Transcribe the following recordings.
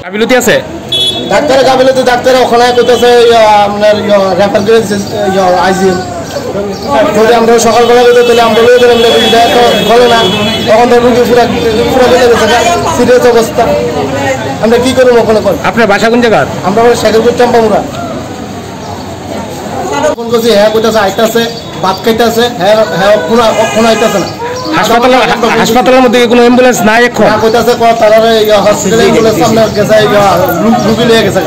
গাফিলতি আছে ডাক্তারের গাফিলতি ডাক্তার ওখানে কইতেছে আপনার রেফার করে আইজিএম যদি আমরা সকালবেলা করতে তাহলে আমরা লয়ে গেলাম রুগীটা তো ভালো না তখন তো রুগী পুরো বেড়ে গেছে সিরিয়াস অবস্থা আমরা কি করবো ওখানে কর। আপনার বাসা কোন জায়গা? আমরা শেখরপুর চাম্পামুড়া। ফোন করছি হ্যাঁ কইতেছে আইতেছে ভাত খাইতেছে হ্যাঁ হ্যাঁ কোনো আইতেছে না। হাসপাতালের মধ্যে কোনো অ্যাম্বুলেন্স নাই এখন? কইতেছে তারা হসপিটালে অ্যাম্বুলেন্স সামনে গেছে রুগী লিয়ে গেছে।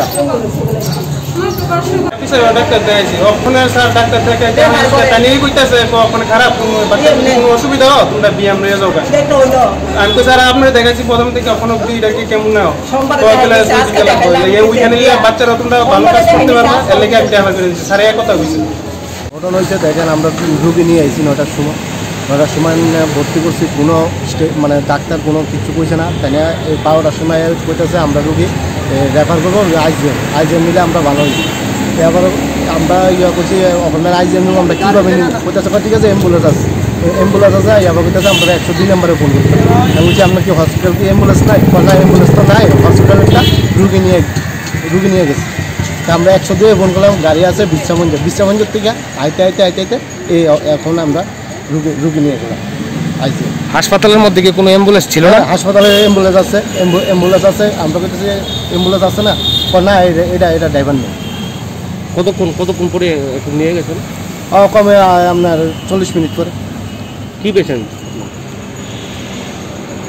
ডাক্তার দেখাইছি ওখানে স্যার ডাক্তার থেকে নিয়ে কইতেছে ওখানে খারাপ কোনো অসুবিধা হোক তোমরা বিয়ে আমরা যাও আমি তো স্যার আপনারা দেখাইছি প্রথম থেকে ওখানে এটা কি কেমন না ওইখানে বাচ্চারা তোমরা ভালো কাজ করতে পারবে এর লেগে আমি দেখা করে দিচ্ছি স্যার এক কথা বলছি। ঘটনা হয়েছে দেখেন আমরা রুগী নিয়ে আইছি 9টার সময় ভর্তি করছি কোনো মানে ডাক্তার কোনো কিছু কইছে না তাই না। এই 12টার সময় কইতেছে আমরা রুগী রেফার করবো আইজিএম নিলে আমরা ভালো হয়েছি। এবার আমরা করছি আপনার আইজিএম নিব আমরা কীভাবে নিব কইতেছে ঠিক আছে অ্যাম্বুলেন্স আছে এবার কইতেছে আমরা 102 নম্বরে ফোন করতে আমি বলছি আপনার কি হসপিটাল কি অ্যাম্বুলেন্স নাই? না অ্যাম্বুলেন্স তো নাই, হসপিটালটা রুগী নিয়ে গেছে। তা আমরা 102 ফোন করলাম, গাড়ি আছে বিশ্রামঞ্জের থেকে আইতে এই এখন আমরা রুগী নিয়ে গেলাম আইজিএম। হাসপাতালের মধ্যে কি কোনো অ্যাম্বুলেন্স ছিল না? হাসপাতালে অ্যাম্বুলেন্স আছে আমরা কইতেছি অ্যাম্বুলেন্স আছে না না এটা ড্রাইভার নেই। কতক্ষণ পরে নিয়ে গেছেন? কমে আপনার 40 মিনিট পরে। কি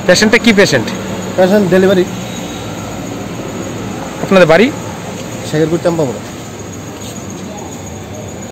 পেশেন্টটা কি পেশেন্ট ডেলিভারি। আপনাদের বাড়ি? শেখরপুর চাম্পামুড়া।